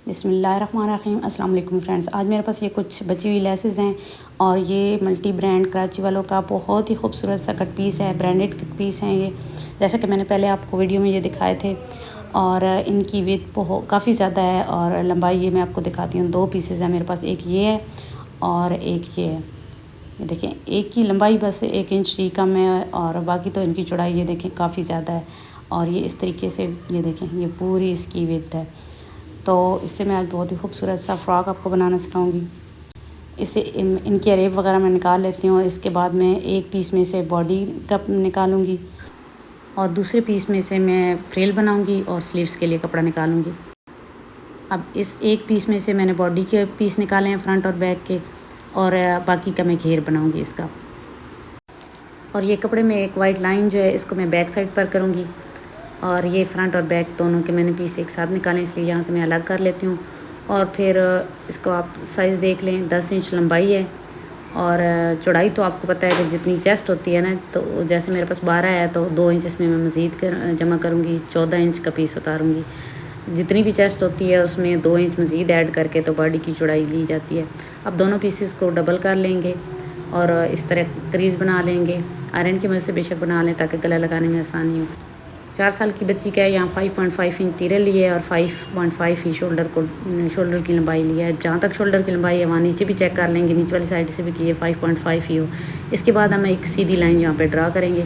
बिस्मिल्लाहिर्रहमानिर्रहीम। अस्सलाम वालेकुम फ्रेंड्स। आज मेरे पास ये कुछ बची हुई लेसेस हैं और ये मल्टी ब्रांड कराची वालों का बहुत ही खूबसूरत सा कट पीस है। ब्रांडेड कट पीस हैं ये, जैसा कि मैंने पहले आपको वीडियो में ये दिखाए थे। और इनकी विड्थ बहुत काफ़ी ज़्यादा है और लंबाई ये मैं आपको दिखाती हूँ। दो पीसेस हैं मेरे पास, एक ये है और एक ये है। ये देखें, एक की लंबाई बस 1 इंच ही कम है और बाकी तो इनकी चौड़ाई ये देखें काफ़ी ज़्यादा है। और ये इस तरीके से ये देखें, ये पूरी इसकी विड्थ है। तो इससे मैं आज बहुत ही खूबसूरत सा फ़्रॉक आपको बनाना सिखाऊंगी। इसे इनके अरेब वगैरह मैं निकाल लेती हूँ। इसके बाद मैं एक पीस में से बॉडी कप निकालूंगी और दूसरे पीस में से मैं फ्रिल बनाऊंगी और स्लीव्स के लिए कपड़ा निकालूंगी। अब इस एक पीस में से मैंने बॉडी के पीस निकाले हैं, फ्रंट और बैक के, और बाकी का मैं घेर बनाऊंगी इसका। और ये कपड़े में एक वाइट लाइन जो है इसको मैं बैक साइड पर करूँगी। और ये फ्रंट और बैक दोनों के मैंने पीस एक साथ निकाले, इसलिए यहाँ से मैं अलग कर लेती हूँ। और फिर इसको आप साइज़ देख लें, 10 इंच लंबाई है और चौड़ाई तो आपको पता है कि जितनी चेस्ट होती है ना, तो जैसे मेरे पास 12 है तो 2 इंच इसमें मैं मज़ीद जमा करूँगी, 14 इंच का पीस उतारूँगी। जितनी भी चेस्ट होती है उसमें 2 इंच मज़ीद ऐड करके तो बॉडी की चौड़ाई ली जाती है। अब दोनों पीसेस को डबल कर लेंगे और इस तरह क्रीज़ बना लेंगे। आयरन की मदद से बेशक बना लें ताकि गला लगाने में आसानी हो। 4 साल की बच्ची का है, यहाँ 5.5 इंच तीरे लिए और 5.5 ही शोल्डर की लंबाई लिया है। जहाँ तक शोल्डर की लंबाई है वहाँ नीचे भी चेक कर लेंगे, नीचे वाली साइड से भी कि ये 5.5 ही हो। इसके बाद हम एक सीधी लाइन यहाँ पे ड्रा करेंगे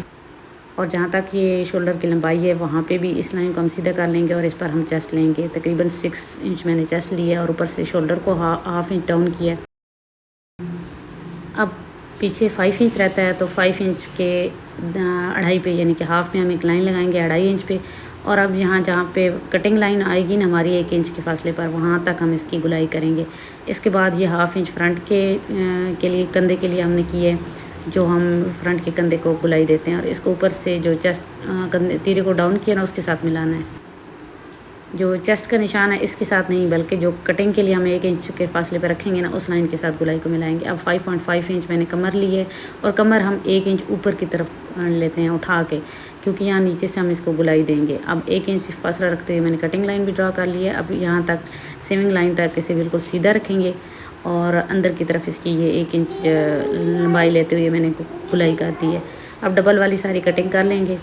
और जहाँ तक ये शोल्डर की लंबाई है वहाँ पे भी इस लाइन को हम सीधा कर लेंगे और इस पर हम चेस्ट लेंगे। तकरीबन 6 इंच मैंने चेस्ट लिया है और ऊपर से शोल्डर को हाफ इंच डाउन किया। अब पीछे 5 इंच रहता है तो 5 इंच के 2.5 पे यानी कि हाफ में हम एक लाइन लगाएंगे 2.5 इंच पे। और अब यहाँ जहाँ पे कटिंग लाइन आएगी ना हमारी 1 इंच के फासले पर, वहाँ तक हम इसकी गुलाई करेंगे। इसके बाद ये हाफ इंच फ्रंट के लिए कंधे के लिए हमने की है, जो हम फ्रंट के कंधे को गुलाई देते हैं और इसको ऊपर से जो चेस्ट कंधे तीरे को डाउन किया ना उसके साथ मिलाना है। जो चेस्ट का निशान है इसके साथ नहीं, बल्कि जो कटिंग के लिए हम 1 इंच के फासले पर रखेंगे ना उस लाइन के साथ गुलाई को मिलाएंगे। अब 5.5 इंच मैंने कमर ली है और कमर हम 1 इंच ऊपर की तरफ लेते हैं उठा के, क्योंकि यहाँ नीचे से हम इसको गुलाई देंगे। अब 1 इंच फासला रखते हुए मैंने कटिंग लाइन भी ड्रा कर ली है। अब यहाँ तक सेविंग लाइन तक इसे बिल्कुल सीधा रखेंगे और अंदर की तरफ इसकी ये 1 इंच लंबाई लेते हुए मैंने गुलाई कर दी है। अब डबल वाली सारी कटिंग कर लेंगे।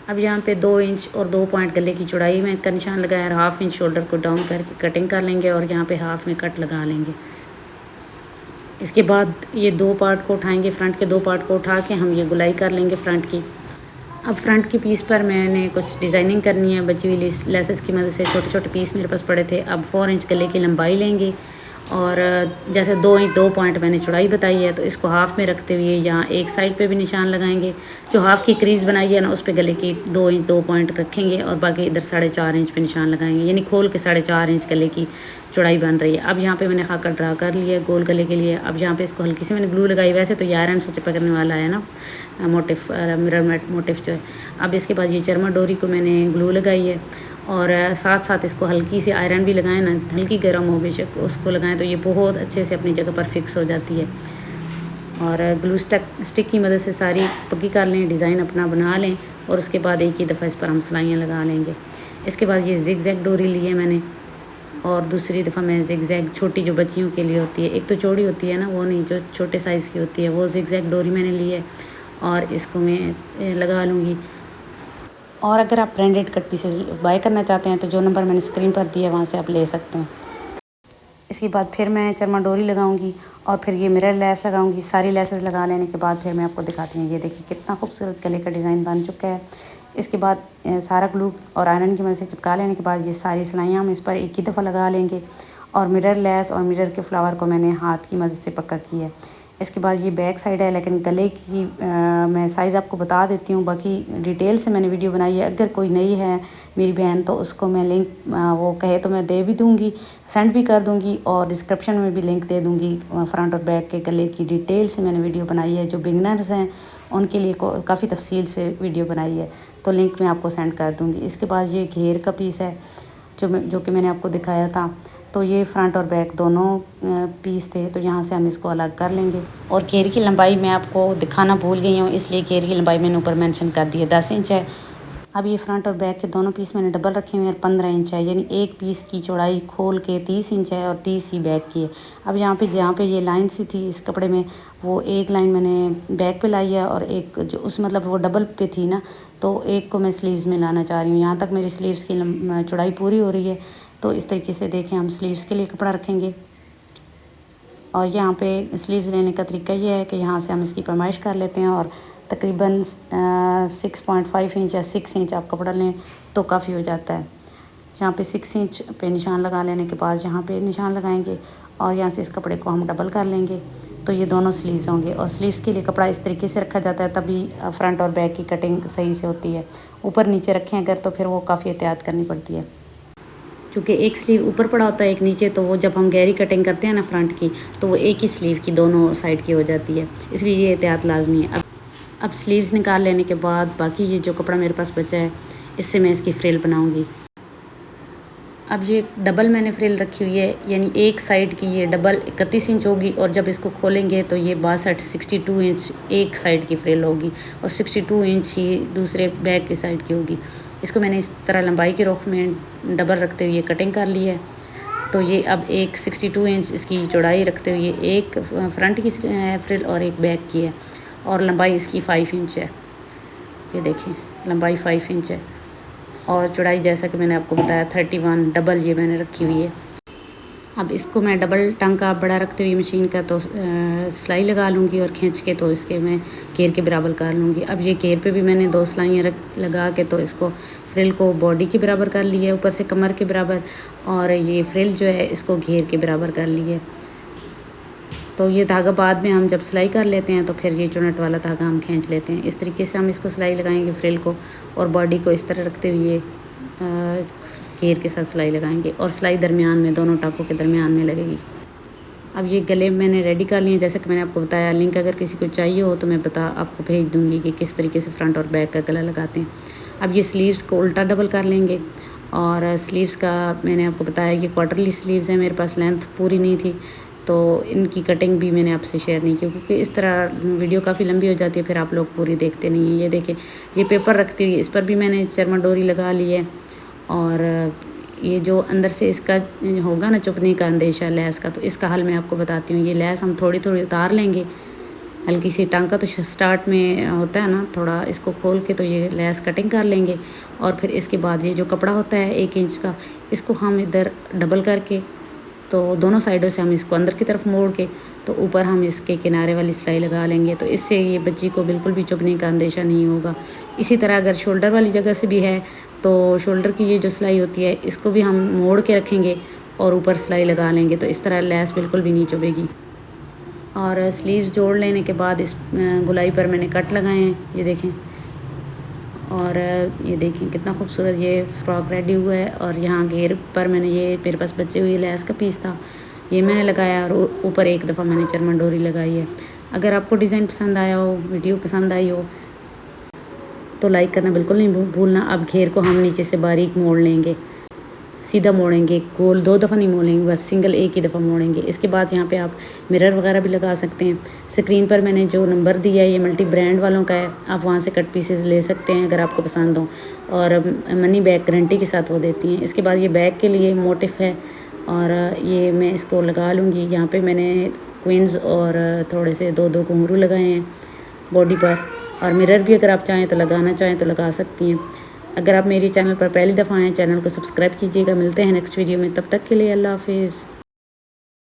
अब यहाँ पे 2 इंच और 2 पॉइंट गले की चौड़ाई में का निशान लगाया और हाफ इंच शोल्डर को डाउन करके कटिंग कर लेंगे और यहाँ पे हाफ में कट लगा लेंगे। इसके बाद ये 2 पार्ट को उठाएंगे, फ्रंट के 2 पार्ट को उठा के हम ये गुलाई कर लेंगे फ्रंट की। अब फ्रंट के पीस पर मैंने कुछ डिज़ाइनिंग करनी है बची हुई लेसेस की मदद से। छोटे छोटे पीस मेरे पास पड़े थे। अब 4 इंच गले की लंबाई लेंगे और जैसे 2 इंच 2 पॉइंट मैंने चौड़ाई बताई है तो इसको हाफ़ में रखते हुए यहाँ एक साइड पे भी निशान लगाएंगे। जो हाफ़ की क्रीज़ बनाई है ना उस पे गले की 2 इंच 2 पॉइंट रखेंगे और बाकी इधर 4.5 इंच पे निशान लगाएंगे, यानी खोल के 4.5 इंच गले की चौड़ाई बन रही है। अब यहाँ पे मैंने खाका ड्रा कर लिया है गोल गले के लिए। अब यहाँ पे इसको हल्की सी मैंने ग्लू लगाई, वैसे तो ये आयरन से चिपकने वाला है ना मोटिफ, मिरर मोटिफ जो है। अब इसके बाद ये चरमा डोरी को मैंने ग्लू लगाई है और साथ साथ इसको हल्की सी आयरन भी लगाएं ना, हल्की गर्म हो बेशक, उसको लगाएं तो ये बहुत अच्छे से अपनी जगह पर फिक्स हो जाती है। और ग्लू स्टिक की मदद से सारी पक्की कर लें, डिज़ाइन अपना बना लें और उसके बाद एक ही दफ़ा इस पर हम सिलाइयाँ लगा लेंगे। इसके बाद ये जिग जैग डोरी ली है मैंने और दूसरी दफ़ा मैं जिग जैग छोटी जो बच्चियों के लिए होती है, एक तो चौड़ी होती है ना वो नहीं, जो छोटे साइज़ की होती है वो जिग जैग डोरी मैंने ली है और इसको मैं लगा लूँगी। और अगर आप ब्रांडेड कट पीसेस बाय करना चाहते हैं तो जो नंबर मैंने स्क्रीन पर दिया है वहाँ से आप ले सकते हैं। इसके बाद फिर मैं चरमा डोरी लगाऊंगी और फिर ये मिरर लेस लगाऊंगी। सारी लेसेस लगा लेने के बाद फिर मैं आपको दिखाती हूँ। ये देखिए कितना खूबसूरत गले का डिज़ाइन बन चुका है। इसके बाद सारा ग्लू और आयरन की मदद से चिपका लेने के बाद ये सारी सिलाइयाँ हम इस पर एक ही दफ़ा लगा लेंगे। और मिरर लेस और मिरर के फ्लावर को मैंने हाथ की मदद से पक्का किया है। इसके बाद ये बैक साइड है, लेकिन गले की मैं साइज़ आपको बता देती हूँ, बाकी डिटेल से मैंने वीडियो बनाई है। अगर कोई नई है मेरी बहन तो उसको मैं लिंक वो कहे तो मैं दे भी दूँगी, सेंड भी कर दूँगी और डिस्क्रिप्शन में भी लिंक दे दूँगी। फ्रंट और बैक के गले की डिटेल से मैंने वीडियो बनाई है। जो बिगनर्स हैं उनके लिए काफ़ी तफसील से वीडियो बनाई है, तो लिंक मैं आपको सेंड कर दूँगी। इसके बाद ये घेर का पीस है जो कि मैंने आपको दिखाया था। तो ये फ्रंट और बैक दोनों पीस थे, तो यहाँ से हम इसको अलग कर लेंगे। और घेर की लंबाई मैं आपको दिखाना भूल गई हूँ, इसलिए घेर की लंबाई मैंने ऊपर मेंशन कर दी है, 10 इंच है। अब ये फ्रंट और बैक के दोनों पीस मैंने डबल रखे हुए हैं और 15 इंच है, यानी एक पीस की चौड़ाई खोल के 30 इंच है और 30 ही बैक की है। अब जहाँ पे ये लाइन सी थी इस कपड़े में, वो एक लाइन मैंने बैक पे लाई है और एक जो उस मतलब वो डबल पे थी ना, तो एक को मैं स्लीव्स में लाना चाह रही हूँ। यहाँ तक मेरी स्लीव्स की चौड़ाई पूरी हो रही है। तो इस तरीके से देखें, हम स्लीव्स के लिए कपड़ा रखेंगे और यहाँ पे स्लीव्स लेने का तरीका ये है कि यहाँ से हम इसकी पैमाइश कर लेते हैं और तकरीबन 6.5 इंच या 6 इंच आप कपड़ा लें तो काफ़ी हो जाता है। यहाँ पे 6 इंच पे निशान लगा लेने के बाद यहाँ पे निशान लगाएंगे और यहाँ से इस कपड़े को हम डबल कर लेंगे, तो ये दोनों स्लीव्स होंगे। और स्लीव्स के लिए कपड़ा इस तरीके से रखा जाता है, तभी फ्रंट और बैक की कटिंग सही से होती है। ऊपर नीचे रखें अगर तो फिर वो काफ़ी एहतियात करनी पड़ती है, क्योंकि एक स्लीव ऊपर पड़ा होता है एक नीचे, तो वो जब हम गहरी कटिंग करते हैं ना फ्रंट की, तो वो एक ही स्लीव की दोनों साइड की हो जाती है, इसलिए ये एहतियात लाजमी है। अब स्लीव्स निकाल लेने के बाद बाकी ये जो कपड़ा मेरे पास बचा है, इससे मैं इसकी फ्रिल बनाऊंगी। अब ये डबल मैंने फ्रिल रखी हुई है, यानी एक साइड की ये डबल 31 इंच होगी और जब इसको खोलेंगे तो ये 62 इंच एक साइड की फ्रिल होगी और 62 इंच ही दूसरे बैक की साइड की होगी। इसको मैंने इस तरह लंबाई के रुख में डबल रखते हुए कटिंग कर ली है। तो ये अब एक 62 इंच इसकी चौड़ाई रखते हुए एक फ्रंट की फ्रिल और एक बैक की है और लंबाई इसकी 5 इंच है। ये देखें, लंबाई 5 इंच है और चौड़ाई जैसा कि मैंने आपको बताया 31 डबल ये मैंने रखी हुई है। अब इसको मैं डबल टांका बड़ा रखते हुए मशीन का तो सिलाई लगा लूँगी और खींच के तो इसके मैं घेर के बराबर कर लूँगी। अब ये घेर पे भी मैंने 2 सिलाइयाँ लगा के तो इसको फ्रिल को बॉडी के बराबर कर ली है, ऊपर से कमर के बराबर, और ये फ्रिल जो है इसको घेर के बराबर कर ली है। तो ये धागा बाद में हम जब सिलाई कर लेते हैं तो फिर ये चुनट वाला धागा हम खींच लेते हैं। इस तरीके से हम इसको सिलाई लगाएंगे फ्रिल को और बॉडी को इस तरह रखते हुए घेर के साथ सिलाई लगाएंगे और सिलाई दरमियान में दोनों टाकों के दरमियान में लगेगी। अब ये गले मैंने रेडी कर लिए, जैसे कि मैंने आपको बताया। लिंक अगर किसी को चाहिए हो तो मैं आपको भेज दूँगी कि किस तरीके से फ्रंट और बैक का गला लगाते हैं। अब ये स्लीव्स को उल्टा डबल कर लेंगे और स्लीव्स का मैंने आपको बताया ये क्वार्टरली स्लीव्स है, मेरे पास लेंथ पूरी नहीं थी तो इनकी कटिंग भी मैंने आपसे शेयर नहीं की, क्योंकि इस तरह वीडियो काफ़ी लंबी हो जाती है, फिर आप लोग पूरी देखते नहीं हैं। ये देखें, ये पेपर रखती हुई इस पर भी मैंने चरमा डोरी लगा ली है और ये जो अंदर से इसका होगा ना चुभने का अंदेशा लैस का, तो इसका हल मैं आपको बताती हूँ। ये लैस हम थोड़ी थोड़ी उतार लेंगे, हल्की सी टांका तो स्टार्ट में होता है ना थोड़ा, इसको खोल के तो ये लैस कटिंग कर लेंगे और फिर इसके बाद ये जो कपड़ा होता है 1 इंच का, इसको हम इधर डबल करके तो दोनों साइडों से हम इसको अंदर की तरफ मोड़ के तो ऊपर हम इसके किनारे वाली सिलाई लगा लेंगे, तो इससे ये बच्ची को बिल्कुल भी चुभने का अंदेशा नहीं होगा। इसी तरह अगर शोल्डर वाली जगह से भी है तो शोल्डर की ये जो सिलाई होती है इसको भी हम मोड़ के रखेंगे और ऊपर सिलाई लगा लेंगे, तो इस तरह लैस बिल्कुल भी नहीं चुभेगी। और स्लीव्स जोड़ लेने के बाद इस गुलाई पर मैंने कट लगाए हैं, ये देखें। और ये देखें कितना खूबसूरत ये फ़्रॉक रेडी हुआ है। और यहाँ घेर पर मैंने ये मेरे पास बचे हुए लैस का पीस था, ये मैंने लगाया और ऊपर एक दफ़ा मैंने चरमन डोरी लगाई है। अगर आपको डिज़ाइन पसंद आया हो, वीडियो पसंद आई हो तो लाइक करना बिल्कुल नहीं भूलना। अब घेर को हम नीचे से बारीक मोड़ लेंगे, सीधा मोड़ेंगे, गोल 2 दफ़ा नहीं मोड़ेंगे, बस सिंगल एक ही दफ़ा मोड़ेंगे। इसके बाद यहाँ पे आप मिरर वगैरह भी लगा सकते हैं। स्क्रीन पर मैंने जो नंबर दिया है ये मल्टी ब्रांड वालों का है, आप वहाँ से कट पीसेस ले सकते हैं अगर आपको पसंद हो, और मनी बैग गारंटी के साथ वो देती हैं। इसके बाद ये बैग के लिए मोटिफ है और ये मैं इसको लगा लूँगी। यहाँ पर मैंने क्वींस और थोड़े से 2-2 घुंघरू लगाए हैं बॉडी पर, और मिरर भी अगर आप चाहें तो लगाना चाहें तो लगा सकती हैं। अगर आप मेरे चैनल पर पहली दफ़ा आएँ, चैनल को सब्सक्राइब कीजिएगा। मिलते हैं नेक्स्ट वीडियो में, तब तक के लिए अल्लाह हाफिज़।